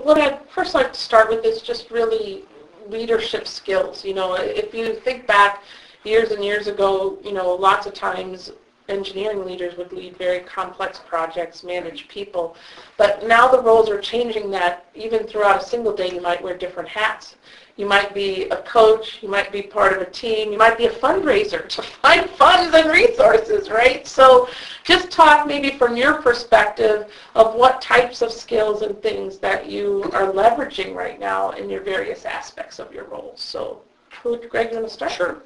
what I'd first like to start with is just really leadership skills. If you think back years and years ago, lots of times engineering leaders would lead very complex projects, manage people. But now the roles are changing that even throughout a single day you might wear different hats. You might be a coach, you might be part of a team, you might be a fundraiser to find funds and resources, right? So just talk maybe from your perspective of what types of skills and things that you are leveraging right now in your various aspects of your roles. So Greg, you want to start? Sure.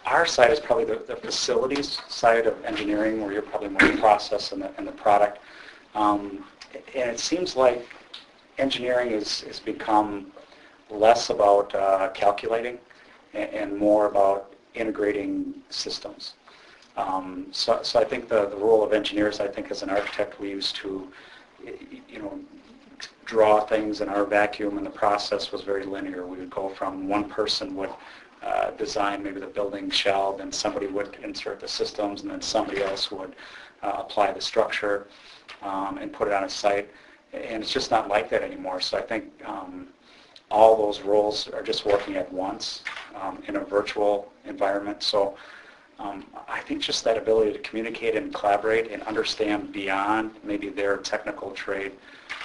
Our side is probably the facilities side of engineering, where you're probably more the process and the product. And it seems like engineering has become less about calculating and more about integrating systems. So I think the role of engineers, I think as an architect, we used to, draw things in our vacuum, and the process was very linear. We would go from one person would design maybe the building shell, then somebody would insert the systems, and then somebody else would apply the structure and put it on a site. And it's just not like that anymore. So I think all those roles are just working at once in a virtual environment. So I think just that ability to communicate and collaborate and understand beyond maybe their technical trade.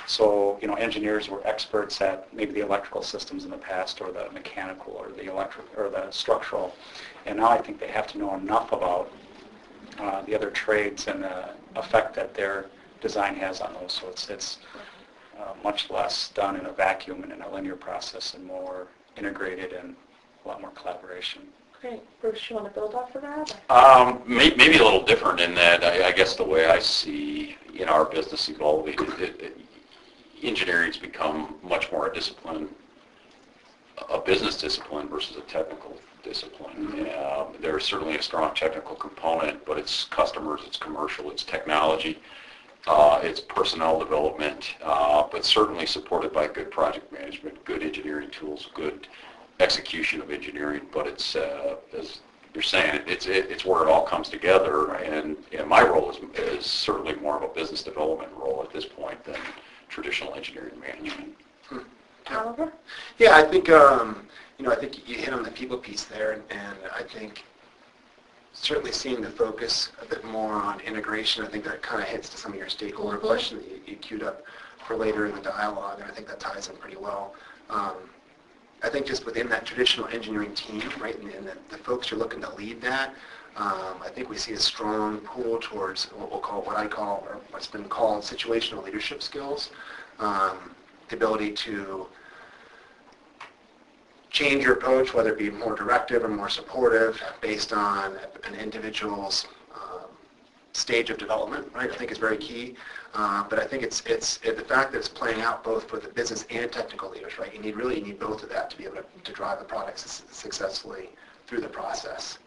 So, engineers were experts at maybe the electrical systems in the past, or the mechanical, or the electric, or the structural. And now I think they have to know enough about the other trades and the effect that their design has on those. So it's much less done in a vacuum and in a linear process, and more integrated and a lot more collaboration. Great. Bruce, you want to build off of that? Maybe a little different in that I guess the way I see our business evolving, engineering's become much more a discipline, a business discipline versus a technical discipline. Mm-hmm. There's certainly a strong technical component, but it's customers, it's commercial, it's technology, it's personnel development, but certainly supported by good project management, good engineering tools, good execution of engineering. But it's, as you're saying, it's where it all comes together. Right. And my role is certainly more of a business development role at this point than traditional engineering management. Oliver? Yeah, I think I think you hit on the people piece there, and I think certainly seeing the focus a bit more on integration. I think that kind of hits to some of your stakeholder question that you queued up for later in the dialogue, and I think that ties in pretty well. I think just within that traditional engineering team, right, and the folks you're looking to lead that, I think we see a strong pull towards what I call, or what's been called situational leadership skills, the ability to change your approach, whether it be more directive or more supportive, based on an individual's stage of development, right, I think is very key. But I think it's the fact that it's playing out both for the business and technical leaders, right? You need both of that to be able to drive the product successfully through the process.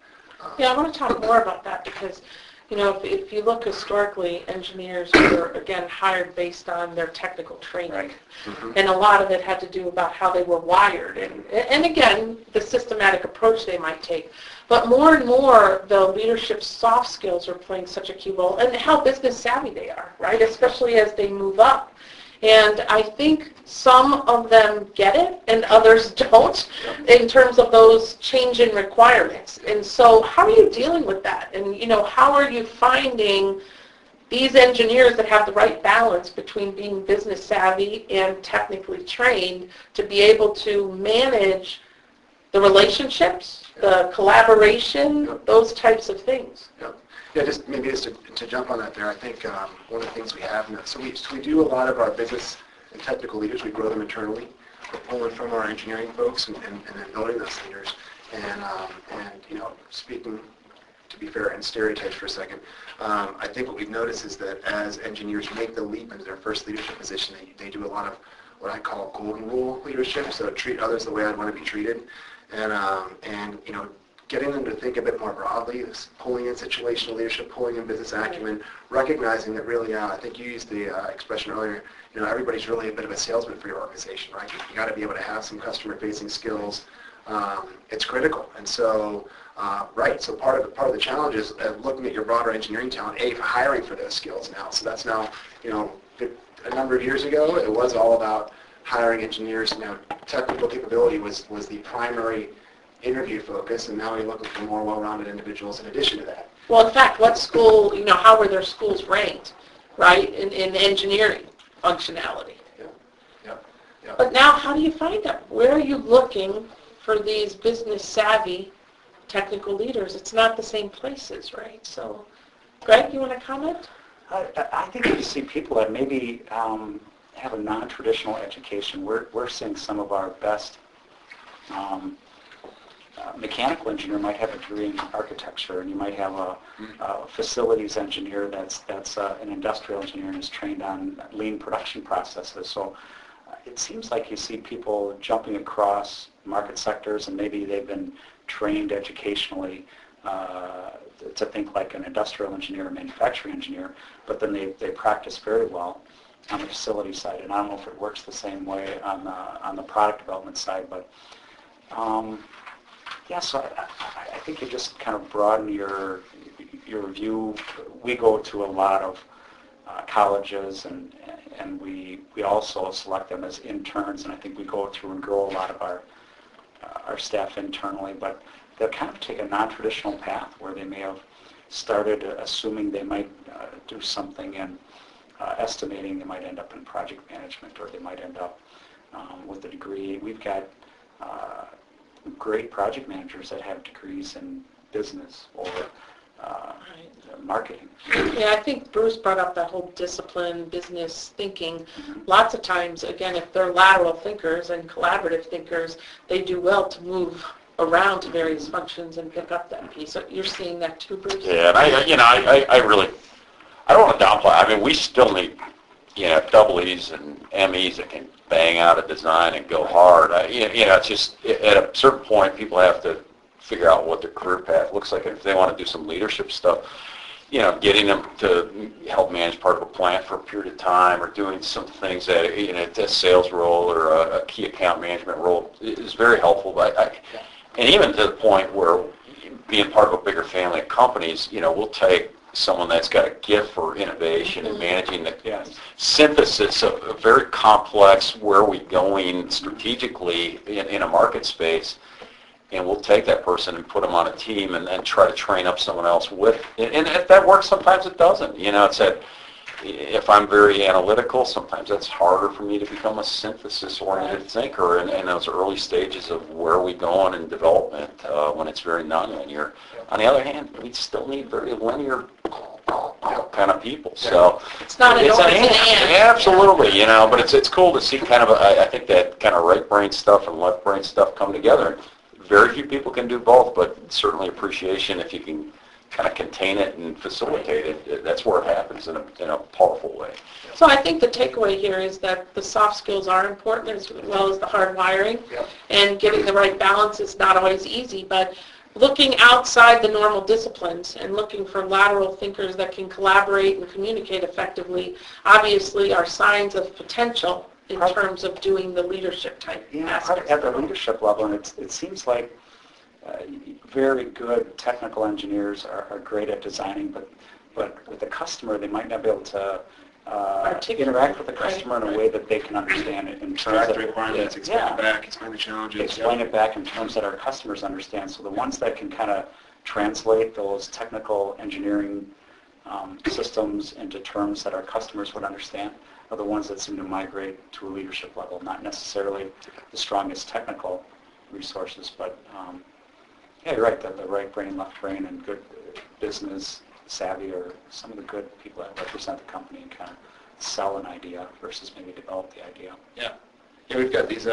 Yeah, I want to talk more about that because, if you look historically, engineers were, again, hired based on their technical training. Right. Mm-hmm. And a lot of it had to do about how they were wired and again, the systematic approach they might take. But more and more, the leadership soft skills are playing such a key role, and how business savvy they are, right, especially as they move up. And I think some of them get it and others don't in terms of those change in requirements. And so how are you dealing with that? And, how are you finding these engineers that have the right balance between being business savvy and technically trained to be able to manage the relationships, the collaboration, those types of things? Yeah, just to jump on that there, I think one of the things we have, so we do a lot of our business and technical leaders, we grow them internally. We're pulling from our engineering folks and then building those leaders. And speaking, to be fair, in stereotypes for a second, I think what we've noticed is that as engineers make the leap into their first leadership position, they do a lot of what I call golden rule leadership, so treat others the way I'd want to be treated. And getting them to think a bit more broadly, this pulling in situational leadership, pulling in business acumen, recognizing that really, I think you used the expression earlier, everybody's really a bit of a salesman for your organization, right? You got to be able to have some customer-facing skills. It's critical. And so, so part of the challenge is looking at your broader engineering talent, hiring for those skills now. So that's now, a number of years ago, it was all about hiring engineers. Technical capability was the primary interview focus, and now we're looking for more well-rounded individuals in addition to that. Well, in fact, what school, how were their schools ranked, right, in engineering functionality? Yeah. But now, how do you find them? Where are you looking for these business-savvy technical leaders? It's not the same places, right? So, Greg, you want to comment? I think you see people that maybe have a non-traditional education. We're seeing some of our best mechanical engineer might have a degree in architecture, and you might have a facilities engineer that's an industrial engineer and is trained on lean production processes. So it seems like you see people jumping across market sectors, and maybe they've been trained educationally to think like an industrial engineer or manufacturing engineer, but then they practice very well on the facility side. And I don't know if it works the same way on the product development side, but so I think you just kind of broaden your view. We go to a lot of colleges, and we also select them as interns, and I think we go through and grow a lot of our staff internally, but they'll kind of take a non-traditional path where they may have started assuming they might do something in estimating, they might end up in project management, or they might end up with a degree. We've got great project managers that have degrees in business or marketing. Yeah, I think Bruce brought up that whole discipline, business thinking. Lots of times, again, if they're lateral thinkers and collaborative thinkers, they do well to move around to various functions and pick up that piece. So you're seeing that too, Bruce? Yeah, and I really, I don't want to downplay. I mean, we still need, double E's and MEs that can bang out a design and go hard. It's just at a certain point, people have to figure out what their career path looks like. And if they want to do some leadership stuff, getting them to help manage part of a plant for a period of time, or doing some things that, a sales role or a key account management role is very helpful. But and even to the point where being part of a bigger family of companies, we'll take someone that's got a gift for innovation and managing the synthesis of a very complex, where are we going strategically in a market space, and we'll take that person and put them on a team and then try to train up someone else with. And if that works, sometimes it doesn't. It's that if I'm very analytical, sometimes that's harder for me to become a synthesis-oriented thinker in those early stages of where are we going in development when it's very nonlinear. On the other hand, we still need very linear kind of people. So it's not an and. Absolutely, but it's cool to see kind of, I think that kind of right brain stuff and left brain stuff come together. Very few people can do both, but certainly appreciation if you can kind of contain it and facilitate it. That's where it happens in a powerful way. So I think the takeaway here is that the soft skills are important as well as the hard wiring, and getting the right balance is not always easy, but looking outside the normal disciplines and looking for lateral thinkers that can collaborate and communicate effectively obviously are signs of potential in terms of doing the leadership type aspects. At the leadership level, and it seems like very good technical engineers are great at designing, but with the customer, they might not be able to interact with the customer in a way that they can understand it. Track the requirements, explain it back, explain the challenges. Explain it back in terms that our customers understand. So the ones that can kind of translate those technical engineering systems into terms that our customers would understand are the ones that seem to migrate to a leadership level, not necessarily the strongest technical resources, but you're right, the right brain, left brain, and good business savvy are some of the good people that represent the company and kind of sell an idea versus maybe develop the idea. Yeah, we've got these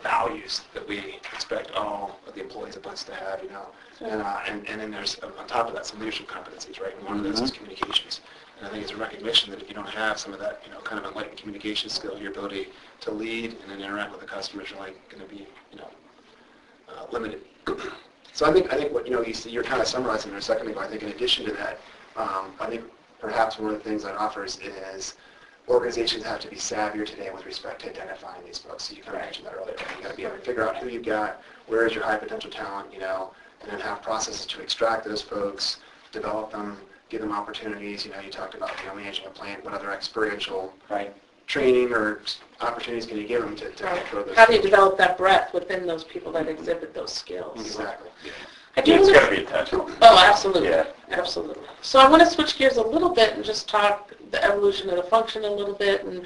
values that we expect all of the employees of us to have, and then there's, on top of that, some leadership competencies, right? And one of those is communications. And I think it's a recognition that if you don't have some of that, kind of enlightened communication skill, your ability to lead and then interact with the customers, you're going to be, limited. So I think what you see, you're kind of summarizing there a second ago. I think in addition to that, I think perhaps one of the things that offers is organizations have to be savvier today with respect to identifying these folks. So you kind of mentioned that earlier. You got to be able to figure out who you've got, where is your high potential talent, and then have processes to extract those folks, develop them, give them opportunities. You talked about managing a plant, what other experiential Right. training or opportunities can you give them to Right. grow those How do you skills? develop that breadth within those people that exhibit those skills? Exactly. I do It's wanna- got to be intentional. Oh, absolutely. Yeah. Absolutely. So I want to switch gears a little bit and just talk the evolution of the function a little bit. And,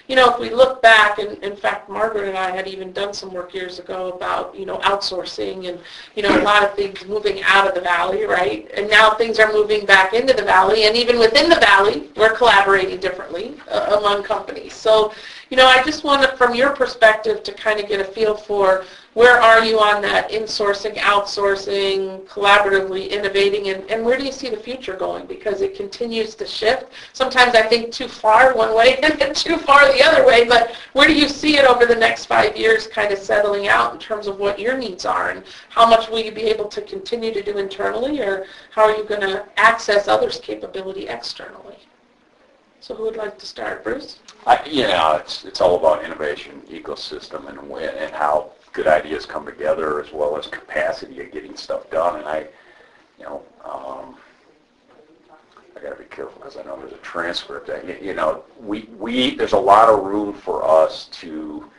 if we look back, and in fact, Margaret and I had even done some work years ago about, outsourcing and, a lot of things moving out of the valley, right? And now things are moving back into the valley. And even within the valley, we're collaborating differently among companies. So, I just want to, from your perspective, to kind of get a feel for where are you on that insourcing, outsourcing, collaboratively innovating, and where do you see the future going? Because it continues to shift. Sometimes I think too far one way and then too far the other way, but where do you see it over the next 5 years kind of settling out in terms of what your needs are, and how much will you be able to continue to do internally, or how are you going to access others' capability externally? So who would like to start? Bruce? It's all about innovation, ecosystem, and how good ideas come together, as well as capacity of getting stuff done. And I got to be careful because I know there's a transcript. There's a lot of room for us to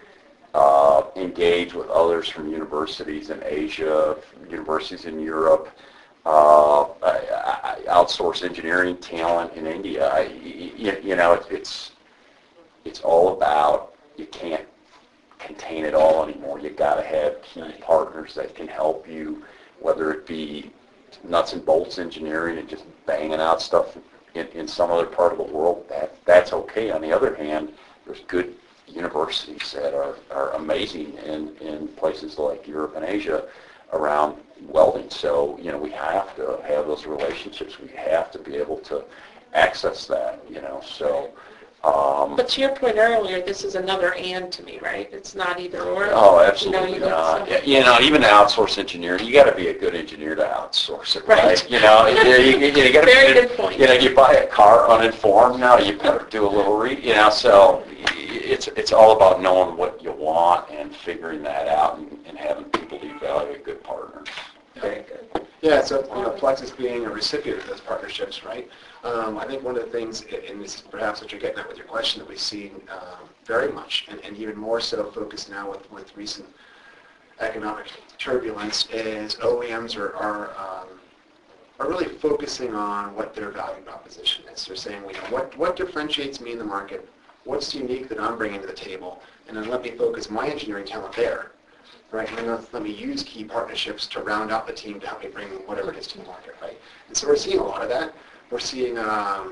engage with others from universities in Asia, universities in Europe, outsource engineering talent in India. It's all about, you can't contain it all anymore. You got to have key partners that can help you, whether it be nuts and bolts engineering and just banging out stuff in some other part of the world. That's okay. On the other hand, there's good universities that are amazing in places like Europe and Asia around welding. So, we have to have those relationships. We have to be able to access that, so. But to your point earlier, this is another and to me, right? It's not either or. Oh, absolutely you not. Even to outsource engineering, you got to be a good engineer to outsource it, right? Right. You got to. Very good point. You buy a car uninformed now, you better do a little So it's all about knowing what you want and figuring that out and having people evaluate good partners. Very good. Yeah, so Plexus being a recipient of those partnerships, right? I think one of the things, and this is perhaps what you're getting at with your question, that we've seen very much, and even more so focused now with recent economic turbulence, is OEMs are really focusing on what their value proposition is. They're saying, what differentiates me in the market? What's unique that I'm bringing to the table? And then let me focus my engineering talent there. Right, and then let me use key partnerships to round out the team to help me bring whatever it is to the market, right? And so we're seeing a lot of that. We're seeing, I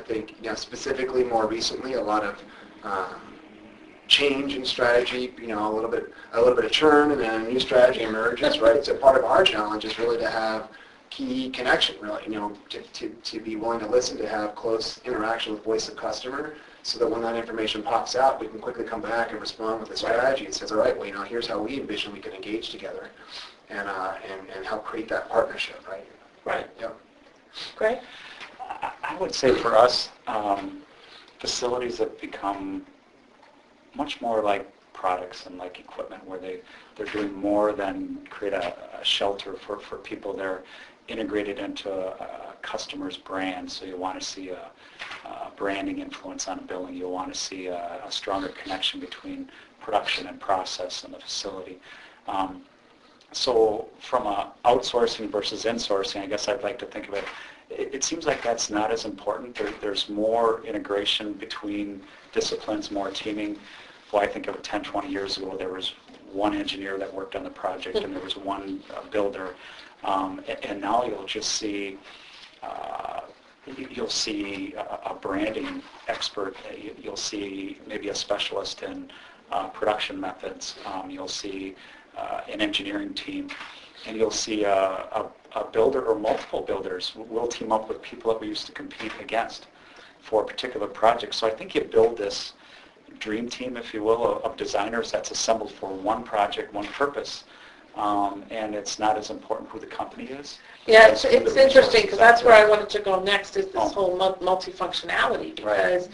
think, specifically more recently, a lot of change in strategy. A little bit of churn, and then a new strategy emerges, right? So part of our challenge is really to have key connection, really, to be willing to listen, to have close interaction with voice of customer, so that when that information pops out, we can quickly come back and respond with a strategy and says, all right, well, here's how we envision we can engage together and help create that partnership, right? Right. Yep. Great. I would say for us, facilities have become much more like products and like equipment, where they're doing more than create a shelter for people. They're integrated into a customer's brand, so you want to see a branding influence on a building. You'll want to see a stronger connection between production and process in the facility. So from outsourcing versus insourcing, I guess I'd like to think of it, it seems like that's not as important. There's more integration between disciplines, more teaming. Well, I think of 10, 20 years ago, there was one engineer that worked on the project and there was one builder. And now you'll just see a branding expert. You'll see maybe a specialist in production methods. You'll see an engineering team, and you'll see a builder or multiple builders will team up with people that we used to compete against for a particular project. So I think you build this dream team, if you will, of designers that's assembled for one project, one purpose. And it's not as important who the company is. Yeah, it's interesting, because that's where I wanted to go next, is this whole multifunctionality, because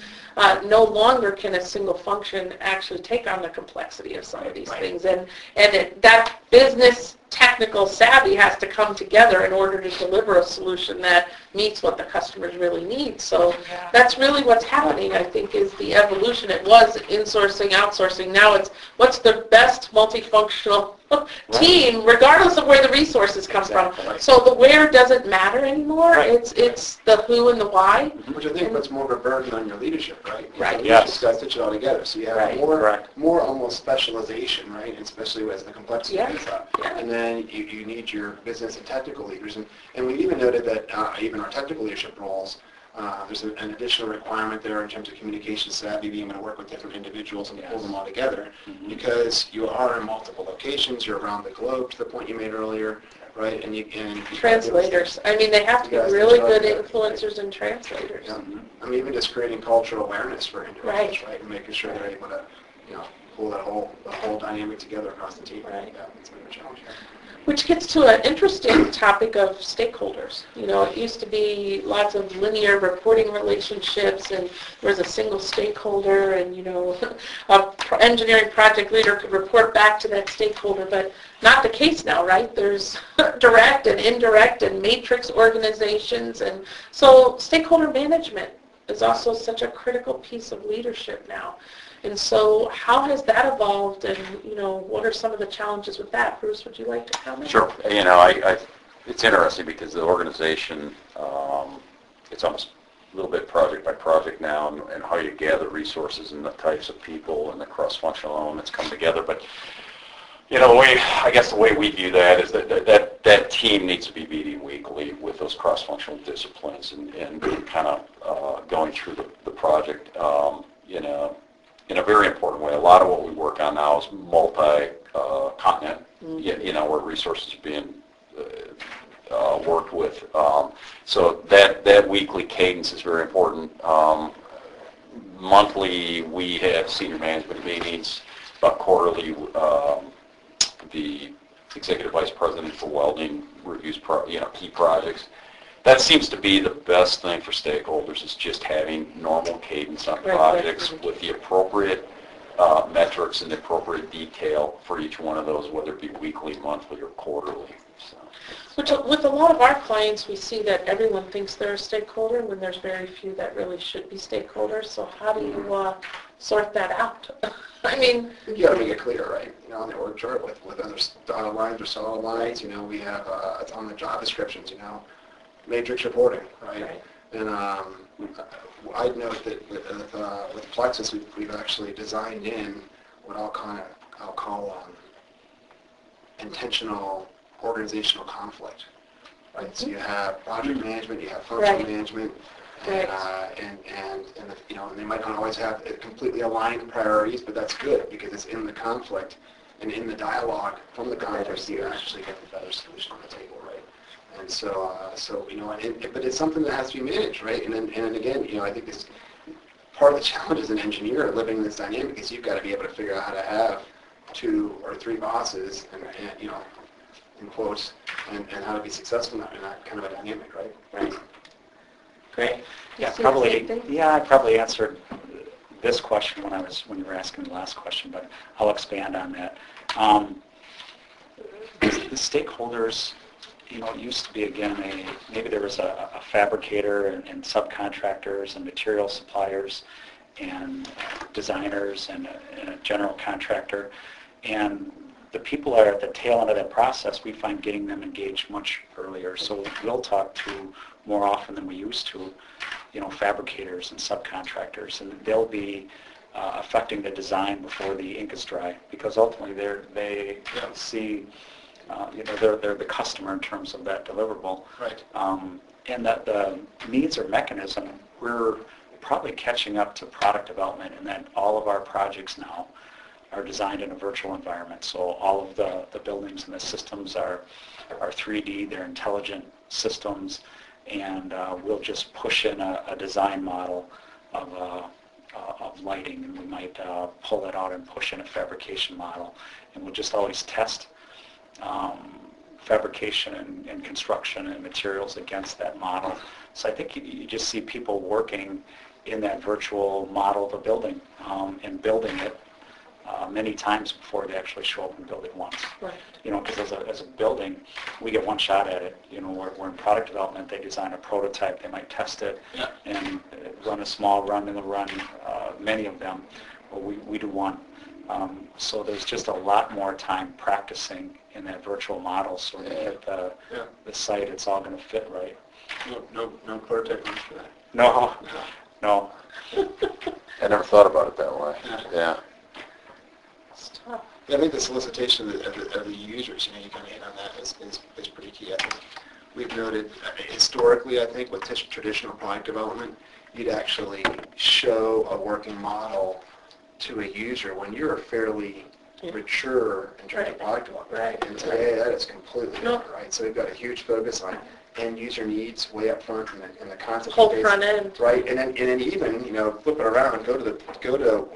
no longer can a single function actually take on the complexity of some of these things. And that business technical savvy has to come together in order to deliver a solution that meets what the customers really need. So that's really what's happening, I think, is the evolution. It was insourcing, outsourcing. Now it's what's the best multifunctional team, regardless of where the resources come from. So the where doesn't matter anymore. It's the who and the why. Which I think puts more of a burden on your leadership, right? Right. Yes. You've got to stitch it all together. So you have Right. more almost specialization, right? And especially as the complexity goes up. Yeah. And then you need your business and technical leaders. And we've even noted that even our technical leadership roles, there's an additional requirement there in terms of communication savvy, being able to work with different individuals and pull them all together, because you are in multiple locations, you're around the globe, to the point you made earlier, right? And you Translators. I mean, they have to be really good influencers and translators. Yeah. I mean, even just creating cultural awareness for individuals, right? And making sure they're able to, pull the whole dynamic together across the team. Right. Yeah, it's been a challenge. Which gets to an interesting topic of stakeholders. It used to be lots of linear reporting relationships, and there was a single stakeholder, and, a engineering project leader could report back to that stakeholder, but not the case now, right? There's direct and indirect and matrix organizations, and so stakeholder management is also such a critical piece of leadership now. And so how has that evolved, and, what are some of the challenges with that? Bruce, would you like to comment? Sure. It's interesting because the organization, it's almost a little bit project by project now, and how you gather resources and the types of people and the cross-functional elements come together. But, the way we view that is that team needs to be meeting weekly with those cross-functional disciplines and kind of going through the project, in a very important way. A lot of what we work on now is multi-continent, where resources are being worked with. So that weekly cadence is very important. Monthly, we have senior management meetings, but quarterly, the executive vice president for welding reviews key projects. That seems to be the best thing for stakeholders, is just having normal cadence on projects with the appropriate metrics and the appropriate detail for each one of those, whether it be weekly, monthly, or quarterly. So. Which, with a lot of our clients, we see that everyone thinks they're a stakeholder when there's very few that really should be stakeholders. So how do you sort that out? I mean, you got to make it clear, right? On the org chart with other dotted lines or solid lines, we have it's on the job descriptions, matrix reporting, right? And I'd note that with Plexus, we've actually designed in what I'll call intentional organizational conflict, right? So you have project management, you have functional management, and they might not always have completely aligned priorities, but that's good because it's in the conflict and in the dialogue from the conflict you actually get the better solution on the table, right? And so but it's something that has to be managed, right? And again, I think this part of the challenge as an engineer living in this dynamic is you've got to be able to figure out how to have 2 or 3 bosses, and in quotes, and how to be successful in that kind of a dynamic, right? Right. Great. I probably answered this question when you were asking the last question, but I'll expand on that. The stakeholders, it used to be, again, maybe there was a fabricator and subcontractors and material suppliers and designers and a general contractor. And the people are at the tail end of that process. We find getting them engaged much earlier. So we'll talk to, more often than we used to, fabricators and subcontractors. And they'll be affecting the design before the ink is dry, because ultimately they see they're the customer in terms of that deliverable. Right. And that the needs or mechanism, we're probably catching up to product development, and that all of our projects now are designed in a virtual environment. So all of the buildings and the systems are 3D, they're intelligent systems, and we'll just push in a design model of lighting, and we might pull that out and push in a fabrication model, and we'll just always test fabrication and construction and materials against that model. So I think you just see people working in that virtual model of a building and building it many times before they actually show up and build it once. Right. Because as a building, we get one shot at it. We're in product development. They design a prototype. They might test it and run a small run, and they'll run many of them. Well, we do one. So there's just a lot more time practicing in that virtual model, so that the site, it's all going to fit right. No prototype for that. No. I never thought about it that way. Yeah. It's tough. Yeah, I think the solicitation of the users, you kind of hit on that, is pretty key. I think we've noted historically, I think, with traditional product development, you'd actually show a working model to a user when you're fairly mature in terms of product development. Right. And today, that is completely different, right? So we've got a huge focus on end user needs way up front in the concept Whole phase, front end. right? And then even flip it around, go to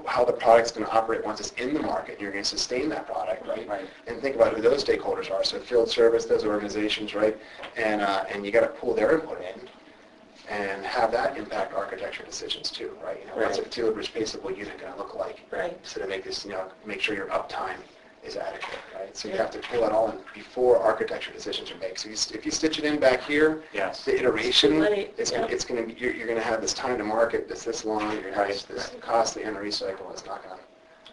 how the product's going to operate once it's in the market. And you're going to sustain that product, right? And think about who those stakeholders are. So field service, those organizations, right? And you got to pull their input in and have that impact architecture decisions too, right? What's a field replaceable unit going to look like? Right. So to make this, make sure your uptime is adequate, right? So you have to pull that all in before architecture decisions are made. So if you stitch it in back here, the iteration, it's going to be, you're going to have this time to market that's this long. You're going to have this costly end recycle. It's not going to.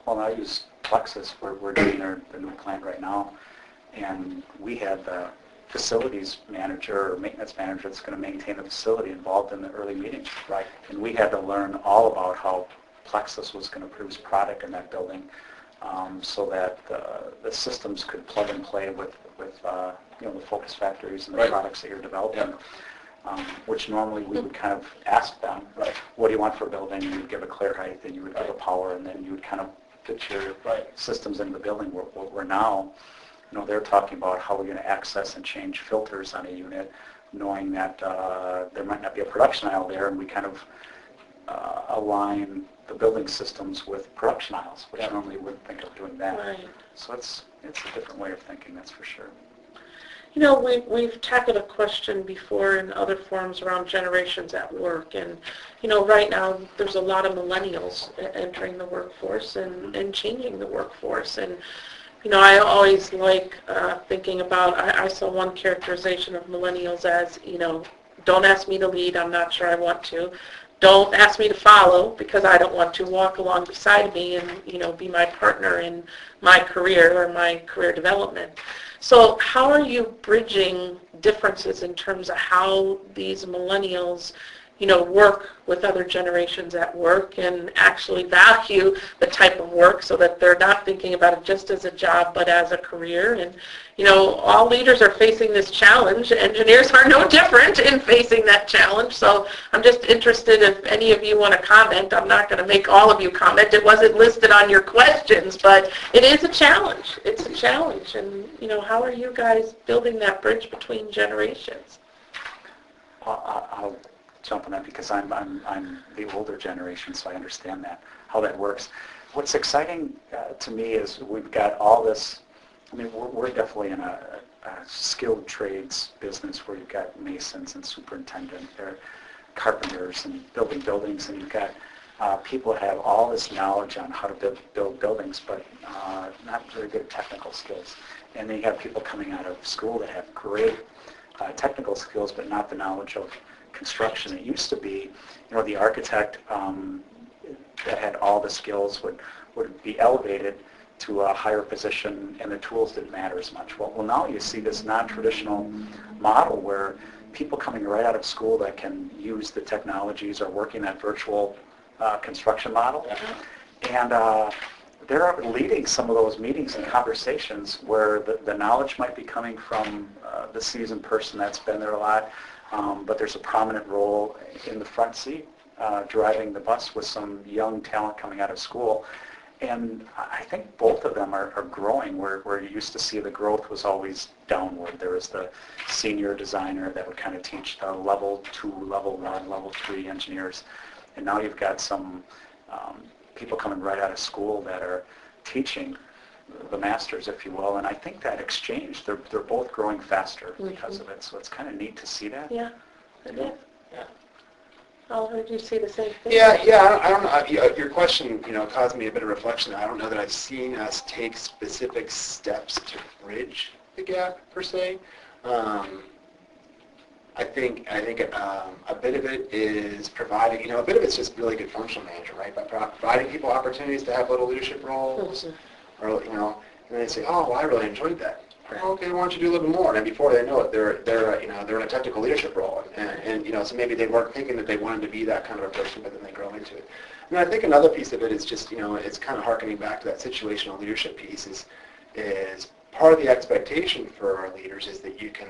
Well, I use Plexus. We're doing the new plant right now, and we had the facilities manager or maintenance manager that's going to maintain the facility involved in the early meetings. Right. And we had to learn all about how Plexus was going to produce product in that building. So that the systems could plug and play with the focus factories and the products that you're developing, which normally we would kind of ask them, what do you want for a building? You would give a clear height, then you would give a power, and then you would kind of fit your systems into the building. Where now, they're talking about how we're going to access and change filters on a unit, knowing that there might not be a production aisle there, and we kind of align the building systems with production aisles, which normally wouldn't think of doing that. Right. So it's a different way of thinking, that's for sure. We've tackled a question before in other forums around generations at work, and right now there's a lot of millennials entering the workforce and changing the workforce, and I always like thinking about. I saw one characterization of millennials as don't ask me to lead, I'm not sure I want to. Don't ask me to follow because I don't want to. Walk along beside me and, be my partner in my career or my career development. So how are you bridging differences in terms of how these millennials, work with other generations at work and actually value the type of work so that they're not thinking about it just as a job but as a career? And, all leaders are facing this challenge. Engineers are no different in facing that challenge. So I'm just interested if any of you want to comment. I'm not going to make all of you comment. It wasn't listed on your questions, but it is a challenge. It's a challenge. And, how are you guys building that bridge between generations? I'll jump on that because I'm the older generation, so I understand how that works. What's exciting to me is we've got all this. We're definitely in a skilled trades business where you've got masons and superintendents, there are carpenters and building buildings, and you've got people that have all this knowledge on how to build buildings, but not very good technical skills. And then you have people coming out of school that have great technical skills, but not the knowledge of construction. It used to be, the architect that had all the skills would be elevated to a higher position, and the tools didn't matter as much. Well, now you see this non-traditional model where people coming right out of school that can use the technologies are working that virtual construction model, and they're leading some of those meetings and conversations where the knowledge might be coming from the seasoned person that's been there a lot, but there's a prominent role in the front seat driving the bus with some young talent coming out of school. And I think both of them are growing where you used to see the growth was always downward. There was the senior designer that would kind of teach the level 2, level 1, level 3 engineers. And now you've got some people coming right out of school that are teaching the masters, if you will. And I think that exchange, they're both growing faster because of it. So it's kind of neat to see that. Yeah, it is. Yeah. Oliver, do you see the same thing? Yeah, I don't know. Your question, caused me a bit of reflection. I don't know that I've seen us take specific steps to bridge the gap per se. I think a bit of it is providing, a bit of it's just really good functional management, right? By providing people opportunities to have little leadership roles, or and they say, oh, well, I really enjoyed that. Okay, why don't you do a little bit more? And before they know it, they're in a technical leadership role, and so maybe they weren't thinking that they wanted to be that kind of a person, but then they grow into it. And I think another piece of it is just it's kind of harkening back to that situational leadership piece. Is part of the expectation for our leaders is that you can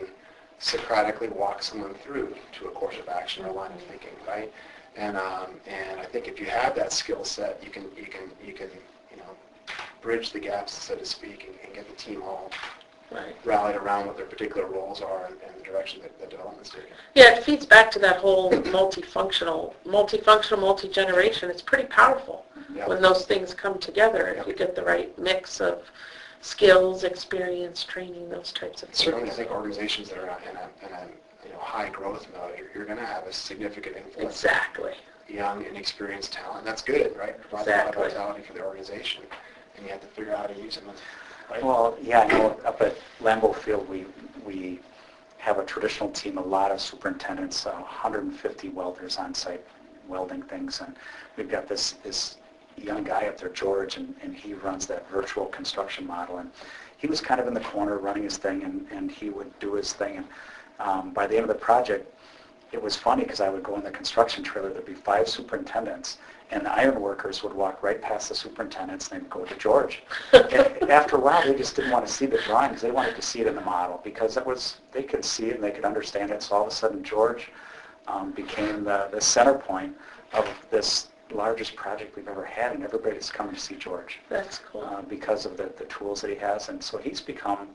Socratically walk someone through to a course of action or line of thinking, right? And I think if you have that skill set, you can bridge the gaps, so to speak, and get the team all rallied around what their particular roles are and the direction that the development's taking. Yeah, it feeds back to that whole multifunctional, multi-generation. It's pretty powerful when those things come together. If you get the right mix of skills, experience, training, those types of things. Certainly, I think organizations that are in a high growth mode, you're going to have a significant influence. Exactly. Young, inexperienced talent. That's good, right? Provide a lot of vitality for the organization, and you have to figure out how to use them. Right? Well, yeah, I know up at Lambeau Field we have a traditional team, a lot of superintendents, 150 welders on site welding things, and we've got this young guy up there, George, and he runs that virtual construction model, and he was kind of in the corner running his thing, and he would do his thing, and by the end of the project, it was funny because I would go in the construction trailer, there'd be 5 superintendents, and the iron workers would walk right past the superintendents, and they'd go to George. After a while, they just didn't want to see the drawings. They wanted to see it in the model because they could see it and they could understand it, so all of a sudden George became the center point of this largest project we've ever had, and everybody's coming to see George. That's cool. Because of the tools that he has, and so he's become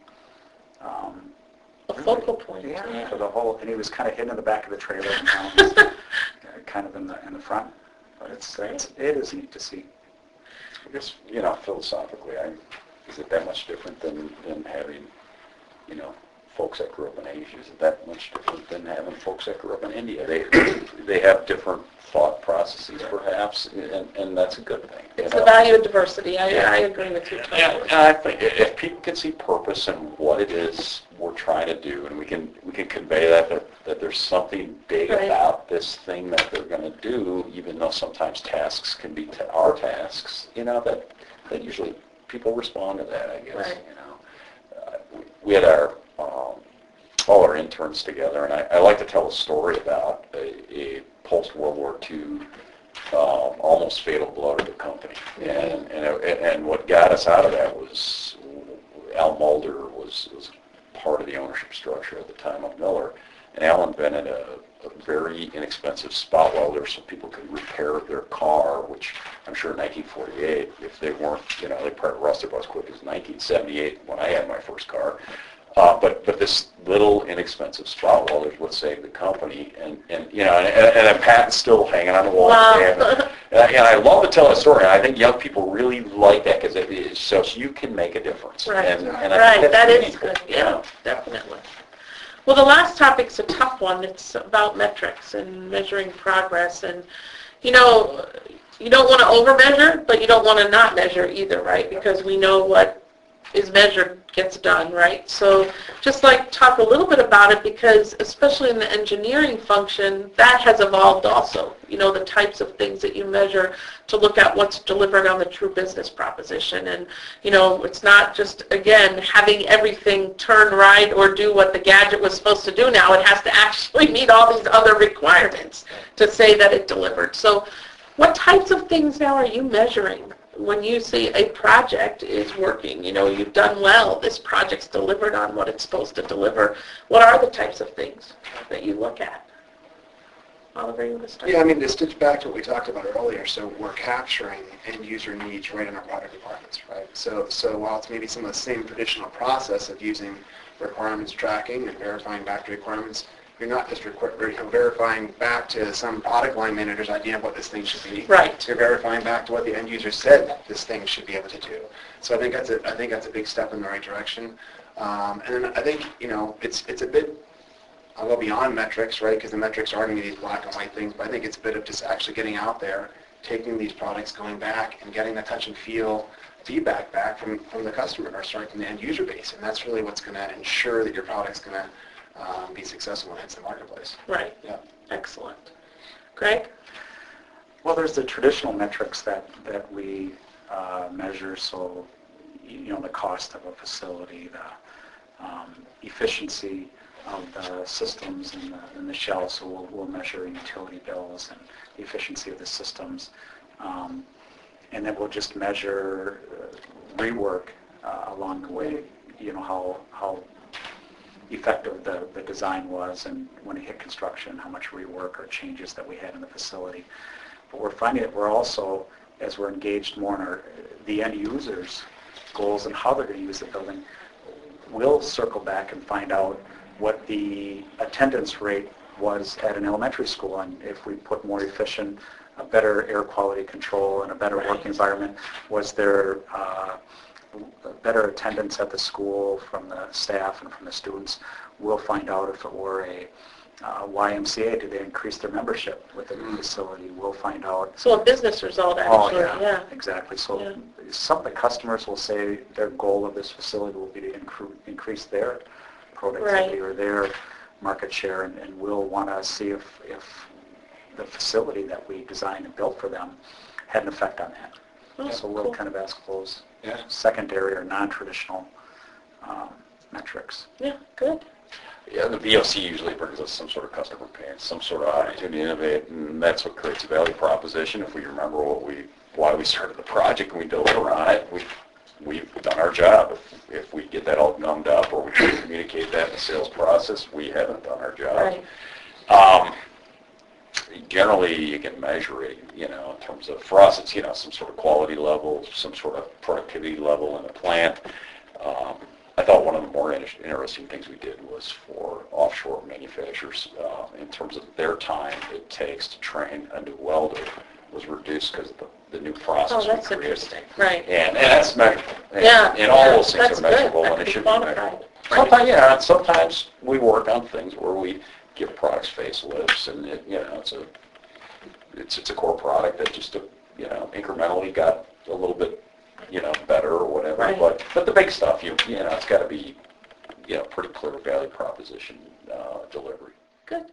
a focal point. Yeah, for the whole, and he was kind of hidden in the back of the trailer, and now he's kind of in the front. But it is neat to see. I guess, philosophically, is it that much different than having, folks that grew up in Asia? Is it that much different than having folks that grew up in India? They have different thought processes, perhaps, and that's a good thing. It's the value of diversity. I agree with you totally. Yeah, and I think if people can see purpose in what it is we're trying to do, and we can convey that there's something big about this thing that they're going to do, even though sometimes tasks can be our tasks, that usually people respond to that, I guess. Right. We had all our interns together, and I like to tell a story about a post-World War II almost fatal blow to the company. And what got us out of that was Al Mulder was part of the ownership structure at the time of Miller, and Al invented a very inexpensive spot welder so people could repair their car, which I'm sure in 1948, if they weren't, they probably rusted about as quick as 1978 when I had my first car. But this little inexpensive spot welder would save the company, and a patent's still hanging on the wall. Wow. And I love to tell that story. And I think young people really like that because it shows you can make a difference. Right. And I think that that's is good. Yeah, definitely. Well, the last topic's a tough one. It's about metrics and measuring progress, and you don't want to over-measure, but you don't want to not measure either, right? Because we know what is measured gets done, right? So just talk a little bit about it, because especially in the engineering function, that has evolved also. The types of things that you measure to look at what's delivered on the true business proposition. And, it's not just, again, having everything turn right or do what the gadget was supposed to do now. It has to actually meet all these other requirements to say that it delivered. So what types of things now are you measuring? When you see a project is working, you've done well, this project's delivered on what it's supposed to deliver, what are the types of things that you look at? Oliver, you want to start? Yeah, to stitch back to what we talked about earlier, so we're capturing end user needs right in our product requirements, right? So while it's maybe some of the same traditional process of using requirements tracking and verifying back to requirements, you're not just verifying back to some product line manager's idea of what this thing should be. Right. You're verifying back to what the end user said this thing should be able to do. So I think that's a big step in the right direction. And then I think it's a bit I'll go beyond metrics, right, because the metrics are going to be these black and white things, but I think it's a bit of just actually getting out there, taking these products, going back, and getting the touch and feel feedback back from the customer, or sorry, from the end user base, and that's really what's going to ensure that your product's going to be successful when it hits the marketplace. Right. Yeah. Excellent. Greg? Well, there's the traditional metrics that we measure, so the cost of a facility, the efficiency of the systems in the shell, so we'll measure utility bills and the efficiency of the systems. And then we'll just measure rework along the way, how effective the design was, and when it hit construction, how much rework or changes that we had in the facility. But we're finding that we're also, as we're engaged more in the end users' goals and how they're going to use the building, we'll circle back and find out what the attendance rate was at an elementary school, and if we put more efficient, a better air quality control and a better work environment, was there better attendance at the school from the staff and from the students. We'll find out if it were a YMCA, did they increase their membership with the facility? We'll find out. So a business result, actually. Yeah. Exactly. So some of the customers will say their goal of this facility will be to increase their productivity or their market share, and we'll want to see if the facility that we designed and built for them had an effect on that. Oh, so we'll kind of ask those secondary or non-traditional metrics. Yeah, good. Yeah, the VOC usually brings us some sort of customer pain, some sort of opportunity to innovate, and that's what creates a value proposition. If we remember why we started the project and we deliver on it, we've done our job. If we get that all gummed up or we can't communicate that in the sales process, we haven't done our job. Right. Generally, you can measure it, in terms of, for us, it's, some sort of quality level, some sort of productivity level in the plant. I thought one of the more interesting things we did was for offshore manufacturers, in terms of their time it takes to train a new welder was reduced because of the new process Oh, that's we created. interesting. Right. And that's measurable. Yeah. And all those things That's are measurable good. and That it can should be be quantified. measurable. Sometimes we work on things where we give products facelifts, and it's a core product that just incrementally got a little bit better or whatever. Right. But the big stuff, it's got to be pretty clear value proposition delivery. Good.